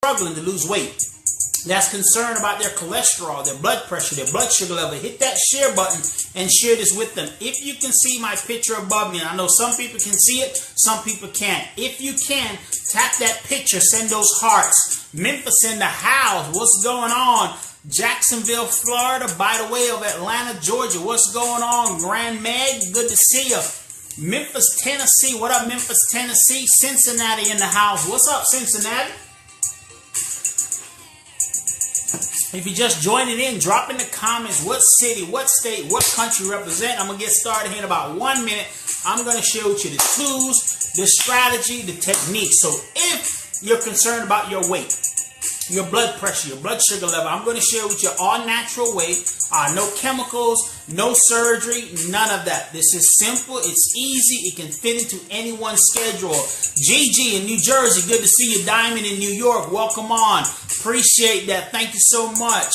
struggling to lose weight, that's concerned about their cholesterol, their blood pressure, their blood sugar level, hit that share button and share this with them. If you can see my picture above me, and I know some people can see it, some people can't. If you can, tap that picture, send those hearts. Memphis in the house, what's going on? Jacksonville, Florida, by the way of Atlanta, Georgia, what's going on? Grand Meg, good to see you. Memphis, Tennessee, what up, Memphis, Tennessee? Cincinnati in the house, what's up, Cincinnati? If you're just joining in, drop in the comments what city, what state, what country represent. I'm going to get started here in about 1 minute. I'm going to share with you the tools, the strategy, the technique. So if you're concerned about your weight, your blood pressure, your blood sugar level, I'm going to share with you all natural way. No chemicals, no surgery, none of that. This is simple. It's easy. It can fit into anyone's schedule. GG in New Jersey. Good to see you. Diamond in New York. Welcome on. Appreciate that. Thank you so much.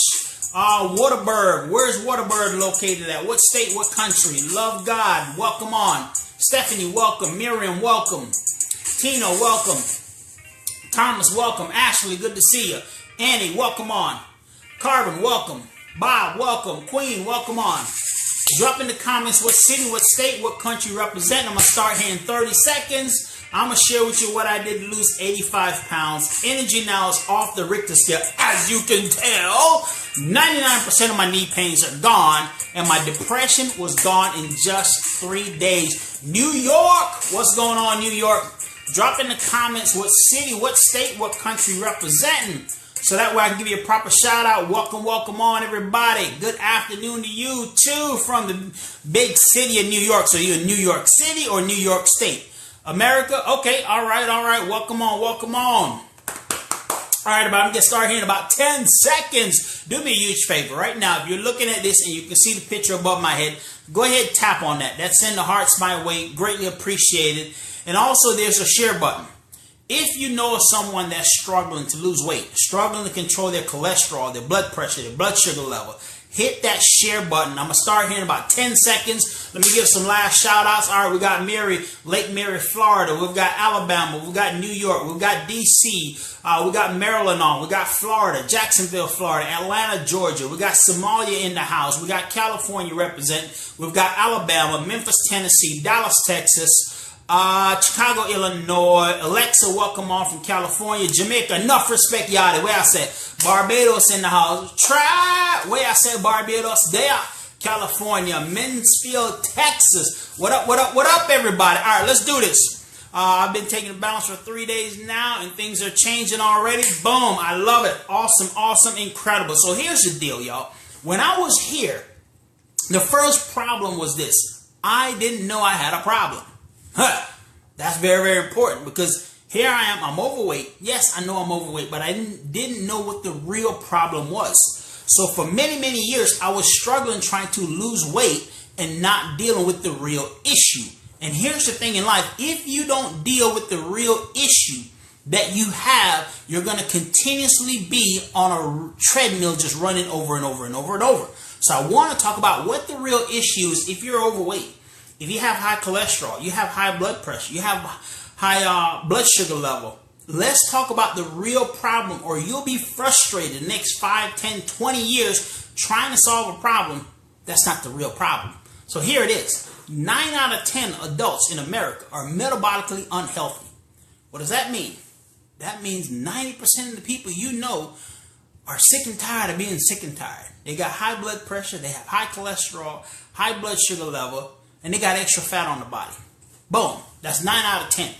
Waterberg. Where's Waterberg located at? What state? What country? Love God. Welcome on. Stephanie, welcome. Miriam, welcome. Tina, welcome. Thomas, welcome. Ashley, good to see you. Annie, welcome on. Carvin, welcome. Bob, welcome. Queen, welcome on. Drop in the comments what city, what state, what country represent. I'm going to start here in 30 seconds. I'm going to share with you what I did to lose 85 pounds. Energy now is off the Richter scale. As you can tell, 99% of my knee pains are gone, and my depression was gone in just 3 days. New York, what's going on, New York? Drop in the comments what city, what state, what country representing. So that way I can give you a proper shout out. Welcome, welcome on everybody. Good afternoon to you too from the big city of New York. So you in New York City or New York State? America? Okay, all right. Welcome on, welcome on. All right, everybody, I'm going to get started here in about 10 seconds. Do me a huge favor right now. If you're looking at this and you can see the picture above my head, go ahead and tap on that. That send the hearts my way. Greatly appreciated. And also there's a share button. If you know of someone that's struggling to lose weight, struggling to control their cholesterol, their blood pressure, their blood sugar level, hit that share button. I'm going to start here in about 10 seconds. Let me give some last shout outs. All right, we got Lake Mary, Florida. We've got Alabama. We've got New York. We've got D.C. We got Maryland on. We got Florida, Jacksonville, Florida, Atlanta, Georgia. We got Somalia in the house. We got California represent. We've got Alabama, Memphis, Tennessee, Dallas, Texas. Chicago, Illinois. Alexa, welcome on from California. Jamaica, enough respect, y'all. Where I said Barbados in the house. Try where I said Barbados there. California, Mansfield, Texas. What up, everybody? All right, let's do this. I've been taking a balance for 3 days now, and things are changing already. Boom, I love it. Awesome, incredible. So here's the deal, y'all. When I was here, the first problem was this. I didn't know I had a problem. That's very important because here I am, I'm overweight. Yes, I know I'm overweight, but I didn't know what the real problem was. So for many years, I was struggling trying to lose weight and not dealing with the real issue. And here's the thing in life, if you don't deal with the real issue that you have, you're going to continuously be on a treadmill just running over and over. So I want to talk about what the real issue is if you're overweight. If you have high cholesterol, you have high blood pressure, you have high blood sugar level, let's talk about the real problem, or you'll be frustrated the next 5, 10, 20 years trying to solve a problem that's not the real problem. So here it is. 9 out of 10 adults in America are metabolically unhealthy. What does that mean? That means 90% of the people you know are sick and tired of being sick and tired. They got high blood pressure, they have high cholesterol, high blood sugar level, and they got extra fat on the body. Boom. That's 9 out of 10.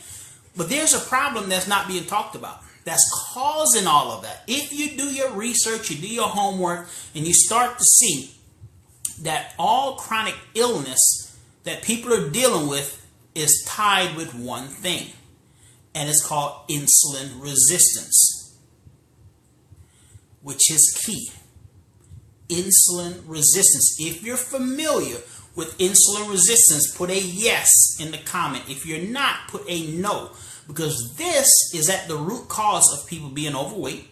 But there's a problem that's not being talked about that's causing all of that. If you do your research, you do your homework, and you start to see that all chronic illness that people are dealing with is tied with one thing, and it's called insulin resistance, which is key. Insulin resistance. If you're familiar with insulin resistance, put a yes in the comment. If you're not, put a no, because this is at the root cause of people being overweight,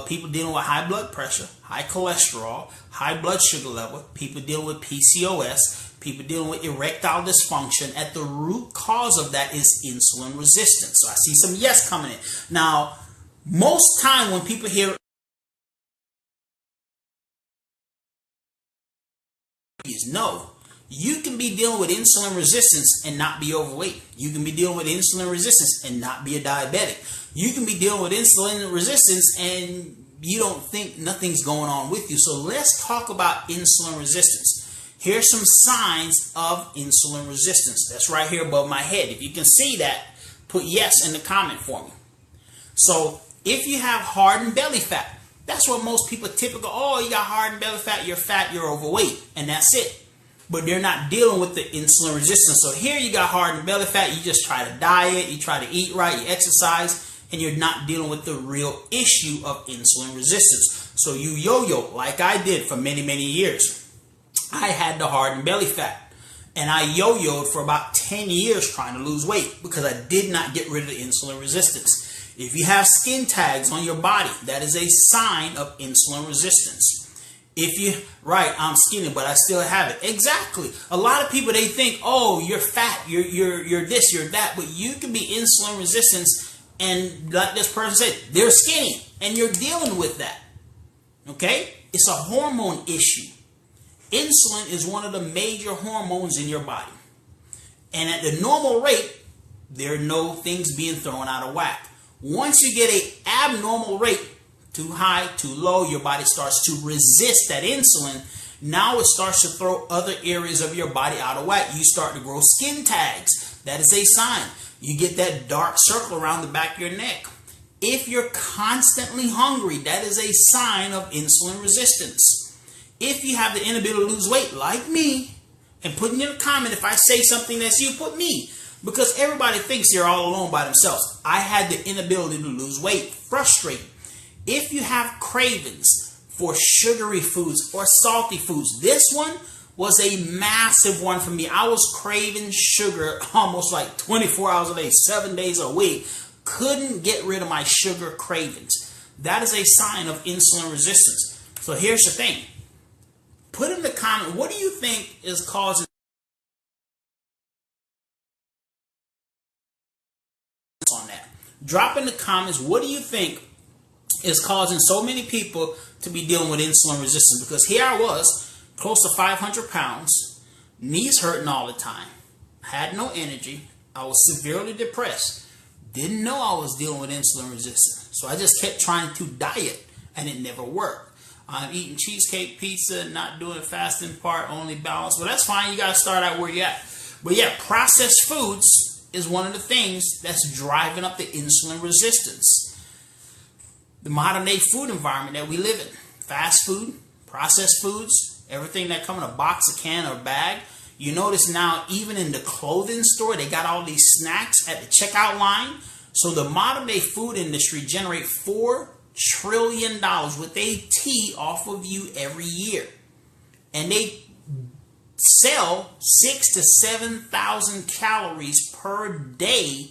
people dealing with high blood pressure, high cholesterol, high blood sugar level, people dealing with PCOS, people dealing with erectile dysfunction. At the root cause of that is insulin resistance. So I see some yes coming in. Now, Most time when people hear is no. You can be dealing with insulin resistance and not be overweight. You can be dealing with insulin resistance and not be a diabetic. You can be dealing with insulin resistance and you don't think nothing's going on with you. So let's talk about insulin resistance. Here's some signs of insulin resistance. That's right here above my head. If you can see that, put yes in the comment for me. So if you have hardened belly fat, that's what most people typically, oh, you got hardened belly fat, you're overweight, and that's it. But they're not dealing with the insulin resistance. So here you got hardened belly fat, you just try to diet, you try to eat right, you exercise, and you're not dealing with the real issue of insulin resistance. So you yo-yo like I did for many, many years. I had the hardened belly fat, and I yo-yoed for about 10 years trying to lose weight because I did not get rid of the insulin resistance. If you have skin tags on your body, that is a sign of insulin resistance. If you, right, I'm skinny, but I still have it. Exactly. A lot of people, they think, oh, you're fat, you're this, you're that, but you can be insulin resistance, and like this person said, they're skinny, and you're dealing with that. Okay? It's a hormone issue. Insulin is one of the major hormones in your body. And at the normal rate, there are no things being thrown out of whack. Once you get an abnormal rate, too high, too low, your body starts to resist that insulin. Now it starts to throw other areas of your body out of whack. You start to grow skin tags. That is a sign. You get that dark circle around the back of your neck. If you're constantly hungry, that is a sign of insulin resistance. If you have the inability to lose weight, like me, and put in a comment if I say something that's you, put me. Because everybody thinks they're all alone by themselves. I had the inability to lose weight. Frustrating. If you have cravings for sugary foods or salty foods, this one was a massive one for me. I was craving sugar almost like 24 hours a day, 7 days a week. Couldn't get rid of my sugar cravings. That is a sign of insulin resistance. So here's the thing. Put in the comment, what do you think is causing on that? Drop in the comments, what do you think is causing so many people to be dealing with insulin resistance? Because here I was, close to 500 pounds, knees hurting all the time, had no energy, I was severely depressed, didn't know I was dealing with insulin resistance. So I just kept trying to diet, and it never worked. I'm eating cheesecake pizza, not doing fasting part, only balance. Well, that's fine. You got to start out where you're at. But yeah, processed foods is one of the things that's driving up the insulin resistance. The modern day food environment that we live in. Fast food, processed foods, everything that come in a box, a can, or a bag. You notice now, even in the clothing store, they got all these snacks at the checkout line. So the modern day food industry generates $4 trillion with a T off of you every year. And they sell 6,000 to 7,000 calories per day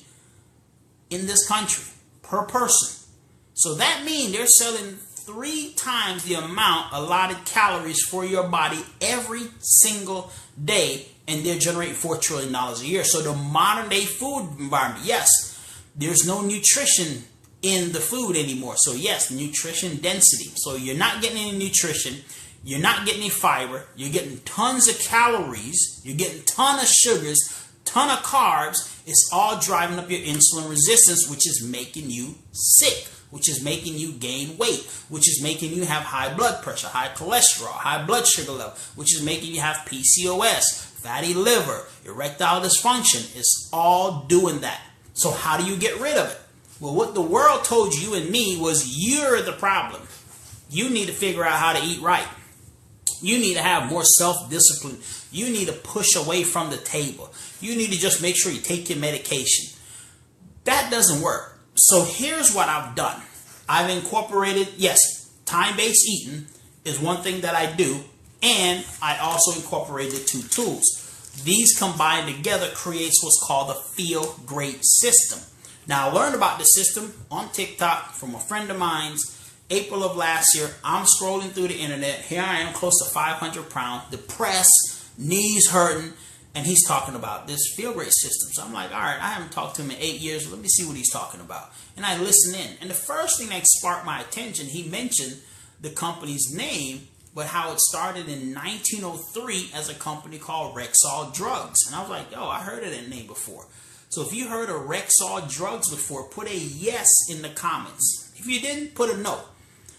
in this country, per person. So that means they're selling 3 times the amount allotted calories for your body every single day, and they're generating $4 trillion a year. So the modern day food environment, yes, there's no nutrition in the food anymore. So yes, nutrition density. So you're not getting any nutrition, you're not getting any fiber, you're getting tons of calories, you're getting ton of sugars, ton of carbs. It's all driving up your insulin resistance, which is making you sick, which is making you gain weight, which is making you have high blood pressure, high cholesterol, high blood sugar level, which is making you have PCOS, fatty liver, erectile dysfunction. It's all doing that. So how do you get rid of it? Well, what the world told you and me was you're the problem. You need to figure out how to eat right. You need to have more self-discipline. You need to push away from the table. You need to just make sure you take your medication. That doesn't work. So here's what I've done. I've incorporated, yes, time-based eating is one thing that I do, and I also incorporated 2 tools. These combined together creates what's called the Feel Great system. Now, I learned about the system on TikTok from a friend of mine's, April of last year. I'm scrolling through the internet. Here I am, close to 500 pounds, depressed, knees hurting, And he's talking about this Feel Great system. So I'm like, all right, I haven't talked to him in 8 years. Let me see what he's talking about. And I listen in. And the first thing that sparked my attention, he mentioned the company's name, but how it started in 1903 as a company called Rexall Drugs. And I was like, oh, I heard of that name before. So if you heard of Rexall Drugs before, put a yes in the comments. If you didn't, put a no.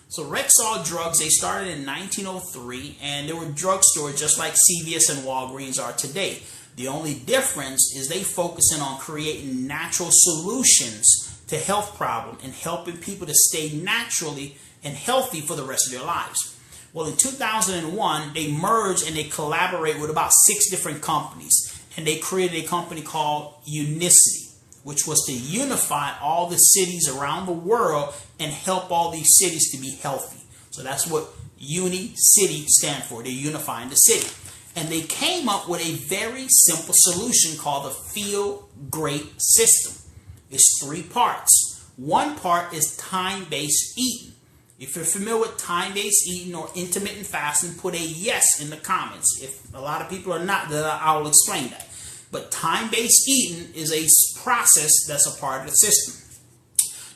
So Rexall Drugs, they started in 1903, and they were drugstores just like CVS and Walgreens are today. The only difference is they focusing on creating natural solutions to health problems and helping people to stay naturally and healthy for the rest of their lives. Well, in 2001, they merged and they collaborate with about 6 different companies, and they created a company called Unicity, which was to unify all the cities around the world and help all these cities to be healthy. So that's what Unicity stands for. They're unifying the city. And they came up with a very simple solution called the Feel Great system. It's 3 parts. One part is time-based eating. If you're familiar with time-based eating or intermittent fasting, put a yes in the comments. If a lot of people are not, then I will explain that. But time-based eating is a process that's a part of the system.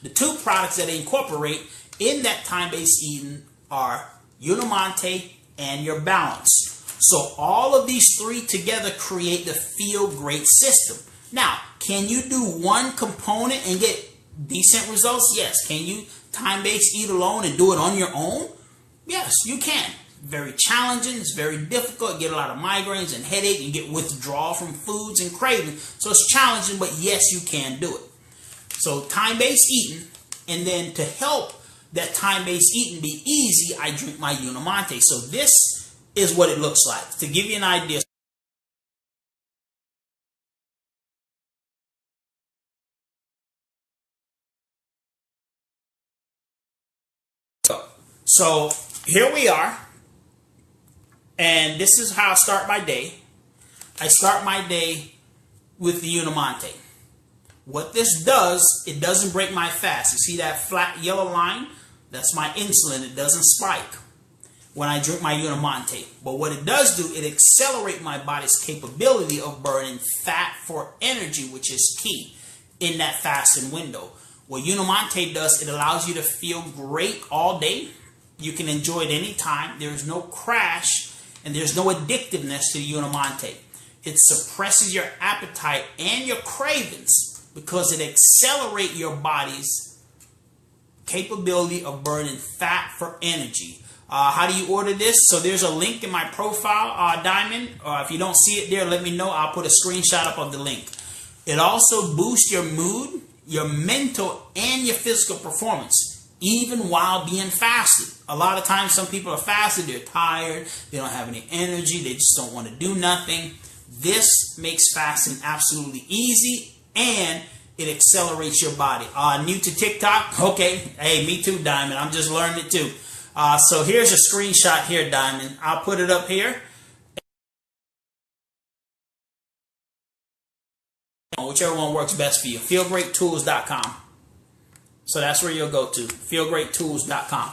The 2 products that they incorporate in that time-based eating are Unamonte and your Balance. So all of these 3 together create the Feel Great system. Now, can you do one component and get decent results? Yes. Can you time-based eat alone and do it on your own? Yes, you can. Very challenging. It's very difficult. You get a lot of migraines and headache. You get withdrawal from foods and craving. So it's challenging, but yes, you can do it. So time-based eating, and then to help that time-based eating be easy, I drink my Unamonte. So this is what it looks like. To give you an idea. So here we are. And this is how I start my day. I start my day with the Unamonte. What this does, it doesn't break my fast. You see that flat yellow line? That's my insulin. It doesn't spike when I drink my Unamonte. But what it does do, it accelerates my body's capability of burning fat for energy, which is key in that fasting window. What Unamonte does, it allows you to feel great all day. You can enjoy it anytime. There is no crash. And there's no addictiveness to the Unamonte. It suppresses your appetite and your cravings because it accelerates your body's capability of burning fat for energy. How do you order this? So there's a link in my profile, Diamond. If you don't see it there, let me know. I'll put a screenshot up of the link. It also boosts your mood, your mental, and your physical performance, even while being fasted. A lot of times some people are fasted, they're tired, they don't have any energy, they just don't want to do nothing. This makes fasting absolutely easy, and it accelerates your body. New to TikTok? Okay. Hey, me too, Diamond. I'm just learning it too. So here's a screenshot here, Diamond. I'll put it up here. Whichever one works best for you. FeelGreatTools.com. So that's where you'll go to, feelgreattools.com.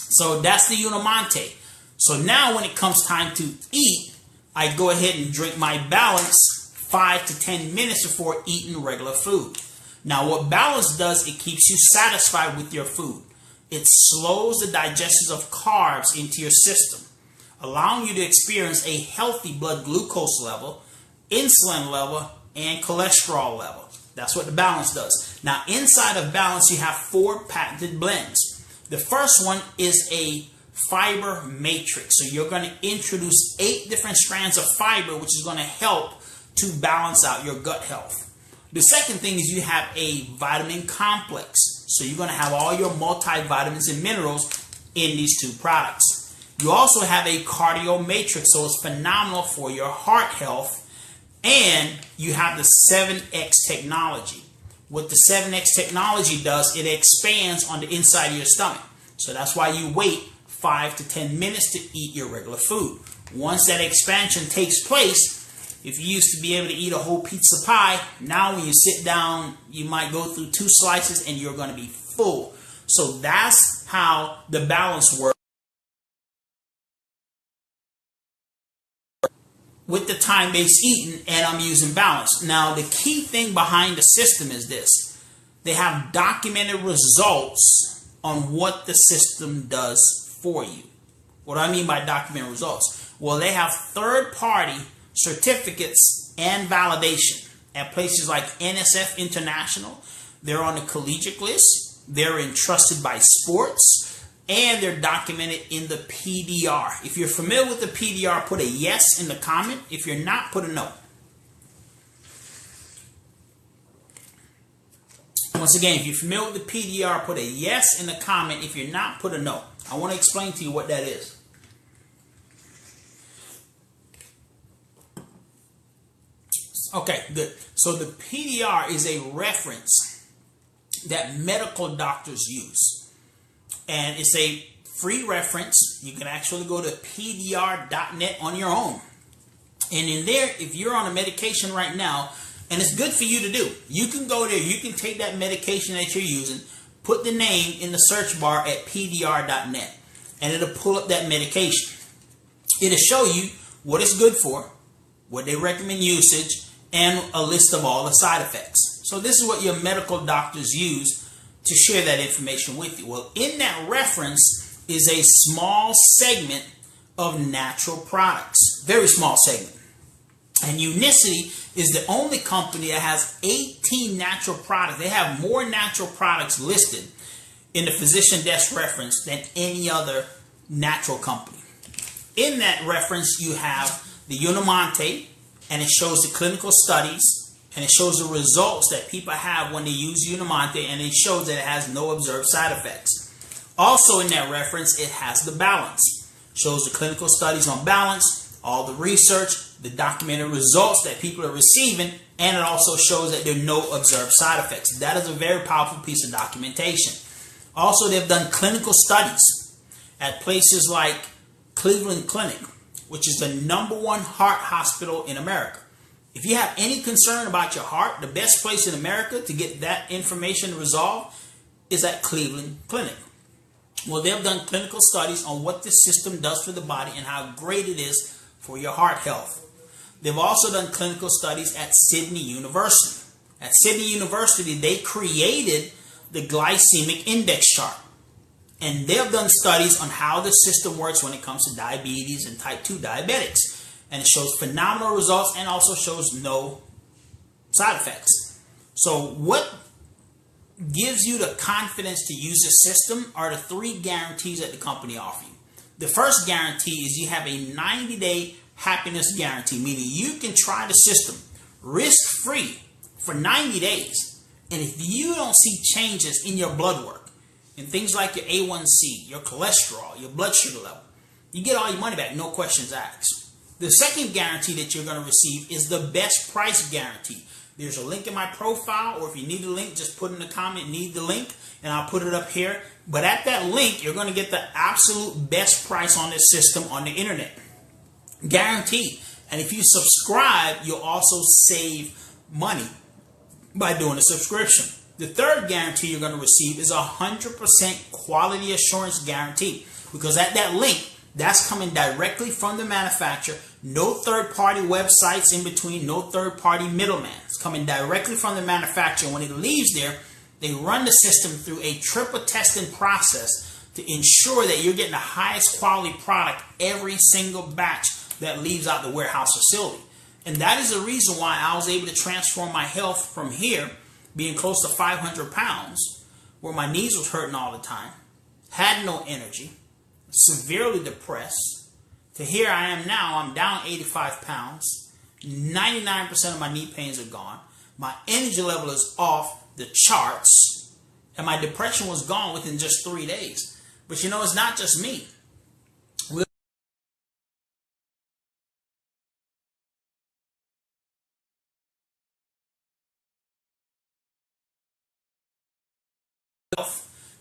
So that's the Unamonte. So now when it comes time to eat, I go ahead and drink my Balance 5 to 10 minutes before eating regular food. Now what Balance does, it keeps you satisfied with your food. It slows the digestion of carbs into your system, allowing you to experience a healthy blood glucose level, insulin level, and cholesterol level. That's what the Balance does. Now, inside of Balance, you have 4 patented blends. The first one is a fiber matrix. So you're going to introduce 8 different strands of fiber, which is going to help to balance out your gut health. The second thing is you have a vitamin complex. So you're going to have all your multivitamins and minerals in these 2 products. You also have a cardio matrix, so it's phenomenal for your heart health. And you have the 7X technology. What the 7X technology does, it expands on the inside of your stomach. So that's why you wait 5 to 10 minutes to eat your regular food. Once that expansion takes place, if you used to be able to eat a whole pizza pie, now when you sit down, you might go through 2 slices and you're going to be full. So that's how the Balance works. with the time-based eating, and I'm using balance. Now, the key thing behind the system is this. They have documented results on what the system does for you. What do I mean by documented results? Well, they have third-party certificates and validation at places like NSF International. They're on the collegiate list. They're entrusted by sports. And they're documented in the PDR. If you're familiar with the PDR, put a yes in the comment. If you're not, put a no. Once again, if you're familiar with the PDR, put a yes in the comment. If you're not, put a no. I want to explain to you what that is. Okay, good. So the PDR is a reference that medical doctors use. And it's a free reference. You can actually go to pdr.net on your own. And in there, if you're on a medication right now, and it's good for you to do, you can go there, you can take that medication that you're using, put the name in the search bar at pdr.net, and it'll pull up that medication. It'll show you what it's good for, what they recommend usage, and a list of all the side effects. So this is what your medical doctors use to share that information with you. Well, in that reference is a small segment of natural products. Very small segment. And Unicity is the only company that has 18 natural products. They have more natural products listed in the physician desk reference than any other natural company. In that reference, you have the Unimonte, and it shows the clinical studies, and it shows the results that people have when they use Unimonte, and it shows that it has no observed side effects. Also in that reference, it has the balance. Shows the clinical studies on balance, all the research, the documented results that people are receiving, and it also shows that there are no observed side effects. That is a very powerful piece of documentation. Also, they've done clinical studies at places like Cleveland Clinic, which is the #1 heart hospital in America. If you have any concern about your heart, the best place in America to get that information resolved is at Cleveland Clinic. Well, they've done clinical studies on what this system does for the body and how great it is for your heart health. They've also done clinical studies at Sydney University. At Sydney University, they created the glycemic index chart. And they've done studies on how the system works when it comes to diabetes and type 2 diabetics. And it shows phenomenal results and also shows no side effects. So what gives you the confidence to use the system are the 3 guarantees that the company offers you. The first guarantee is you have a 90-day happiness guarantee, meaning you can try the system risk-free for 90 days. And if you don't see changes in your blood work, in things like your A1C, your cholesterol, your blood sugar level, you get all your money back, no questions asked. The second guarantee that you're going to receive is the best price guarantee. There's a link in my profile, or if you need the link, just put in the comment, need the link, and I'll put it up here. But at that link, you're going to get the absolute best price on this system on the internet. Guaranteed. And if you subscribe, you'll also save money by doing a subscription. The third guarantee you're going to receive is a 100% quality assurance guarantee. Because at that link, that's coming directly from the manufacturer. No third-party websites in between, no third-party middleman. It's coming directly from the manufacturer. When it leaves there, they run the system through a triple testing process to ensure that you're getting the highest quality product every single batch that leaves out the warehouse facility. And that is the reason why I was able to transform my health from here, being close to 500 pounds, where my knees was hurting all the time, had no energy, severely depressed, to here I am now. I'm down 85 pounds. 99% of my knee pains are gone. My energy level is off the charts. And my depression was gone within just 3 days. But you know, it's not just me.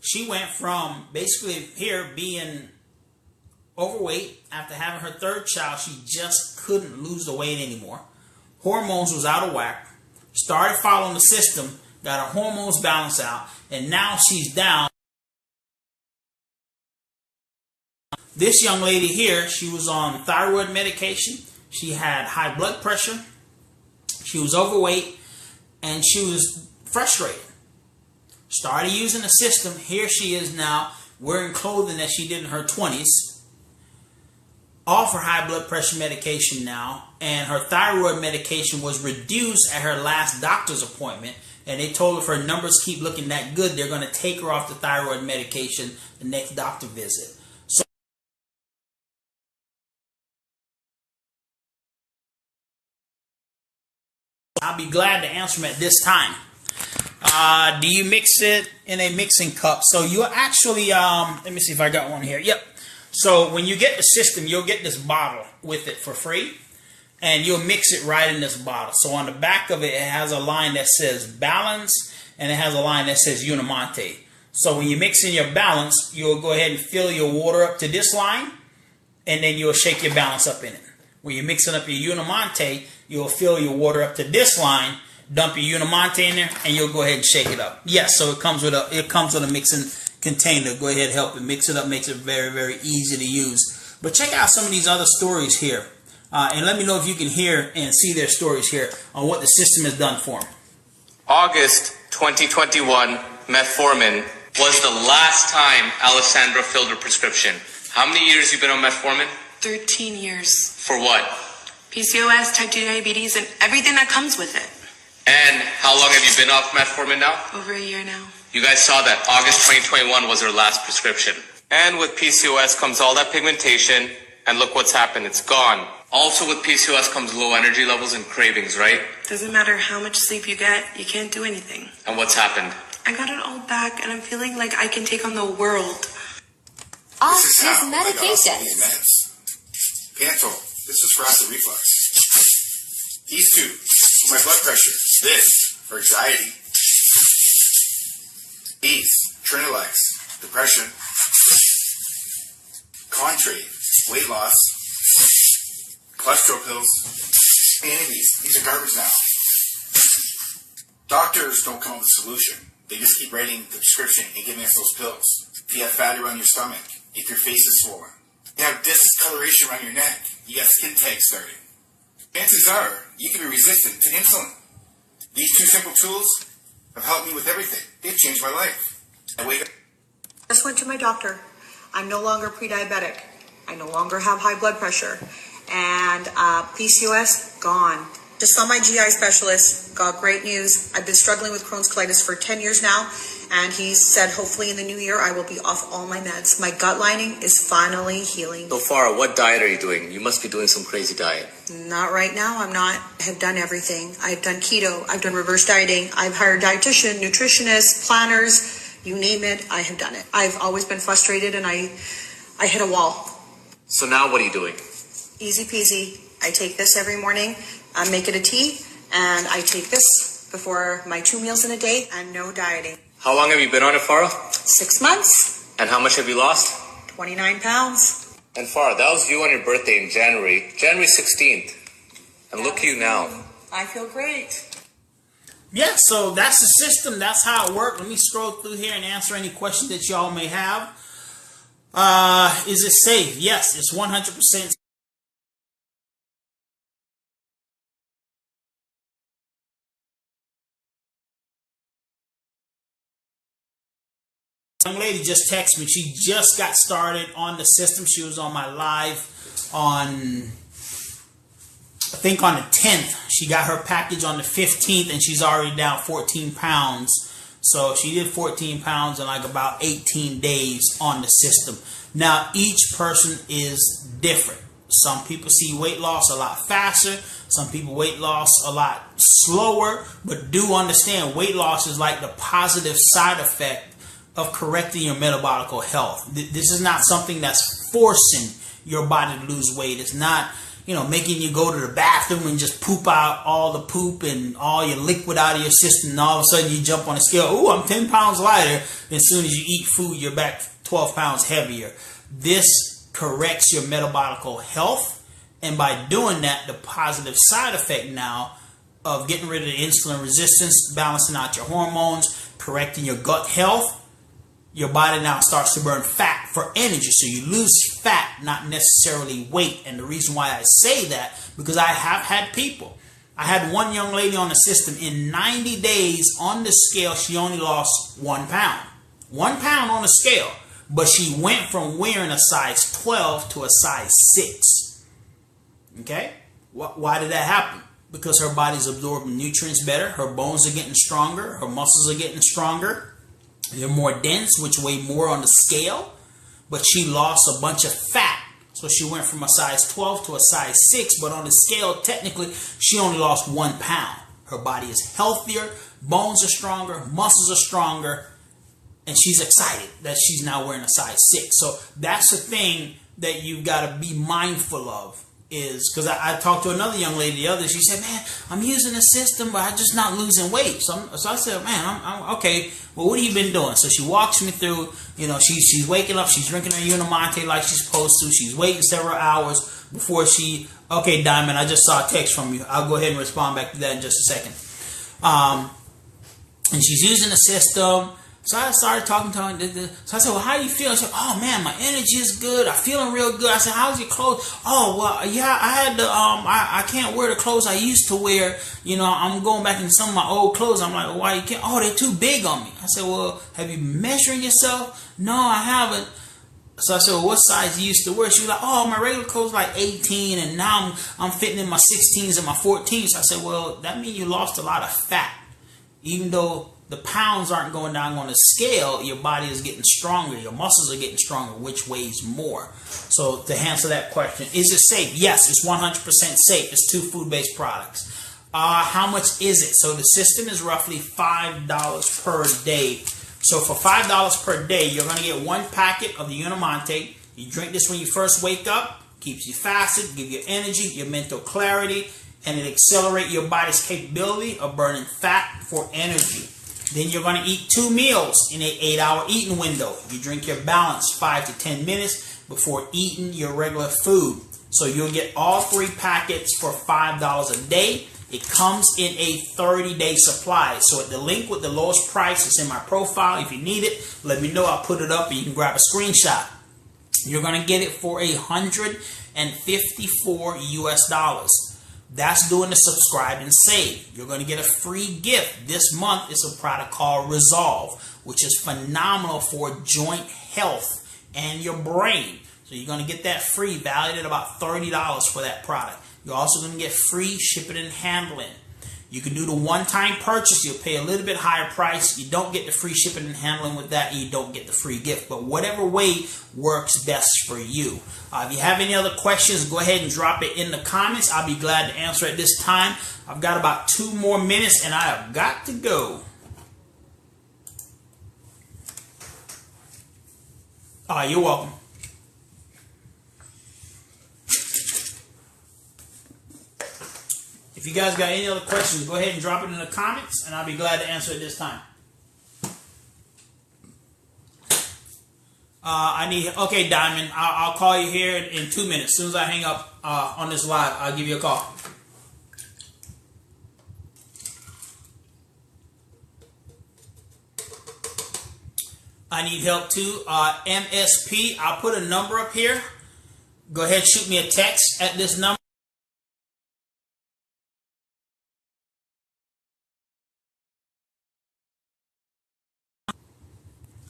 She went from basically here being overweight after having her third child. She just couldn't lose the weight anymore. Hormones was out of whack. Started following the system, got her hormones balanced out, and now she's down. This young lady here, she was on thyroid medication. She had high blood pressure. She was overweight. And she was frustrated. Started using the system. Here she is now wearing clothing that she did in her 20s. Off her high blood pressure medication now. And her thyroid medication was reduced at her last doctor's appointment. And they told her if her numbers keep looking that good, they're going to take her off the thyroid medication the next doctor visit. So I'll be glad to answer them at this time. Do you mix it in a mixing cup? So you actually, let me see if I got one here. Yep. So when you get the system, you'll get this bottle with it for free. And you'll mix it right in this bottle. So on the back of it, it has a line that says balance. And it has a line that says Unimonte. So when you mix in your balance, you'll go ahead and fill your water up to this line. And then you'll shake your balance up in it. When you're mixing up your Unimonte, you'll fill your water up to this line. Dump your Unimonte in there, and you'll go ahead and shake it up. Yes, so it comes with a mixing container. Go ahead, help it mix it up. Makes it very, very easy to use. But check out some of these other stories here, and let me know if you can hear and see their stories here on what the system has done for them. August 2021, metformin was the last time Alessandra filled her prescription. How many years you been on metformin? 13 years. For what? PCOS, type 2 diabetes, and everything that comes with it. And how long have you been off metformin now? Over a year now. You guys saw that August 2021 was her last prescription. And with PCOS comes all that pigmentation, and look what's happened, it's gone. Also with PCOS comes low energy levels and cravings, right? Doesn't matter how much sleep you get, you can't do anything. And what's happened? I got it all back, and I'm feeling like I can take on the world. Off his medication. Pantol. This is for acid reflux. These two for my blood pressure. This for anxiety. These Trinalex, depression. Contrave, weight loss. Cholesterol pills. These are garbage now. Doctors don't come up with a solution. They just keep writing the prescription and giving us those pills. If you have fat around your stomach, if your face is swollen, you have discoloration around your neck, you got skin tags starting, chances are you can be resistant to insulin. These two simple tools have helped me with everything. They've changed my life. I wake up. Just went to my doctor. I'm no longer pre-diabetic. I no longer have high blood pressure. And PCOS, gone. Just saw my GI specialist, got great news. I've been struggling with Crohn's colitis for 10 years now, and he said hopefully in the new year I will be off all my meds. My gut lining is finally healing. So far, what diet are you doing? You must be doing some crazy diet. Not right now, I'm not. I have done everything. I've done keto, I've done reverse dieting, I've hired dietitian, nutritionists, planners, you name it, I have done it. I've always been frustrated and I hit a wall. So now what are you doing? Easy peasy. I take this every morning. I make it a tea, and I take this before my 2 meals in a day, and no dieting. How long have you been on it, Farah? 6 months. And how much have you lost? 29 pounds. And Farah, that was you on your birthday in January 16th. And look at you now. I feel great. Yeah, so that's the system. That's how it worked. Let me scroll through here and answer any questions that y'all may have. Is it safe? Yes, it's 100% young lady just texted me. She just got started on the system. She was on my live on, I think on the 10th. She got her package on the 15th, and she's already down 14 pounds. So she did 14 pounds in like about 18 days on the system. Now, each person is different. Some people see weight loss a lot faster. Some people weight loss a lot slower. But do understand, weight loss is like the positive side effect of correcting your metabolic health. This is not something that's forcing your body to lose weight. It's not, making you go to the bathroom and just poop out all the poop and all your liquid out of your system, and all of a sudden you jump on a scale. Oh, I'm 10 pounds lighter. As soon as you eat food, you're back 12 pounds heavier. This corrects your metabolic health, and by doing that, the positive side effect now of getting rid of the insulin resistance, balancing out your hormones, correcting your gut health, your body now starts to burn fat for energy. So you lose fat, not necessarily weight. And the reason why I say that, because I have had people. I had one young lady on the system in 90 days on the scale. She only lost 1 pound. 1 pound on the scale. But she went from wearing a size 12 to a size 6. Okay? Why did that happen? Because her body's absorbing nutrients better. Her bones are getting stronger. Her muscles are getting stronger. They're more dense, which weigh more on the scale. But she lost a bunch of fat. So she went from a size 12 to a size 6. But on the scale, technically, she only lost 1 pound. Her body is healthier. Bones are stronger. Muscles are stronger. And she's excited that she's now wearing a size 6. So that's the thing that you got to be mindful of. Is because I talked to another young lady the other day. She said, man, I'm using the system, but I'm just not losing weight. So I said, man, I'm okay. Well, what have you been doing? So she walks me through, you know, she's waking up. She's drinking her Unimonte like she's supposed to. She's waiting several hours before okay, Diamond, I just saw a text from you. I'll go ahead and respond back to that in just a second. And she's using the system. So I started talking to her. So I said, well, how you feel? She said, oh, man, my energy is good. I'm feeling real good. I said, how's your clothes? Oh, well, yeah, I had to, I can't wear the clothes I used to wear. You know, I'm going back into some of my old clothes. I'm like, well, why you can't? Oh, they're too big on me. I said, well, have you been measuring yourself? No, I haven't. So I said, well, what size you used to wear? She was like, oh, my regular clothes like 18, and now I'm fitting in my 16s and my 14s. I said, well, that means you lost a lot of fat. Even though the pounds aren't going down on the scale, your body is getting stronger. Your muscles are getting stronger, which weighs more. So to answer that question, is it safe? Yes, it's 100% safe. It's 2 food-based products. How much is it? So the system is roughly $5 per day. So for $5 per day, you're going to get 1 packet of the Unimonte. You drink this when you first wake up. Keeps you fasted, give you energy, your mental clarity, and it accelerates your body's capability of burning fat for energy. Then you're going to eat 2 meals in an 8-hour eating window. You drink your balance 5 to 10 minutes before eating your regular food. So you'll get all 3 packets for $5 a day. It comes in a 30-day supply. So the link with the lowest price is in my profile. If you need it, let me know. I'll put it up and you can grab a screenshot. You're going to get it for $154 US. That's doing the subscribe and save. You're going to get a free gift. This month is a product called Resolve, which is phenomenal for joint health and your brain. So you're going to get that free, valued at about $30 for that product. You're also going to get free shipping and handling. You can do the one-time purchase. You'll pay a little bit higher price. You don't get the free shipping and handling with that, and you don't get the free gift. But whatever way works best for you. If you have any other questions, go ahead and drop it in the comments. I'll be glad to answer at this time. I've got about 2 more minutes, and I have got to go. You're welcome. If you guys got any other questions, go ahead and drop it in the comments, and I'll be glad to answer it this time. Okay, Diamond, I'll call you here in 2 minutes. As soon as I hang up on this live, I'll give you a call. I need help too. MSP, I'll put a number up here. Go ahead, shoot me a text at this number.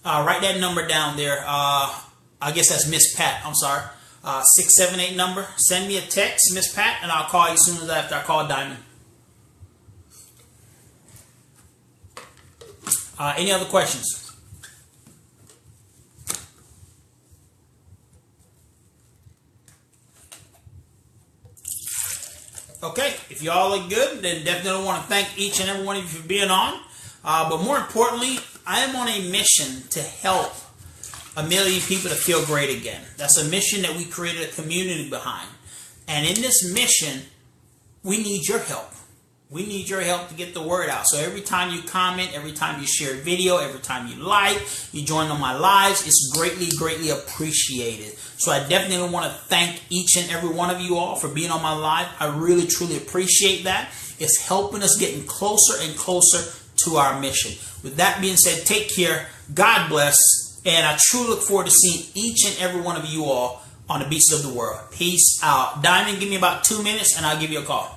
Write that number down there. I guess that's Miss Pat. I'm sorry. 678 number. Send me a text, Miss Pat, and I'll call you as soon as after I call Diamond. Any other questions? Okay, if y'all are good, then definitely want to thank each and every one of you for being on. But more importantly, I am on a mission to help 1 million people to feel great again. That's a mission that we created a community behind. And in this mission, we need your help. We need your help to get the word out. So every time you comment, every time you share a video, every time you like, you join on my lives, it's greatly, greatly appreciated. So I definitely want to thank each and every one of you all for being on my live. I really, truly appreciate that. It's helping us getting closer and closer to our mission. With that being said, take care. God bless. And I truly look forward to seeing each and every one of you all on the beaches of the world. Peace out. Diamond, give me about 2 minutes and I'll give you a call.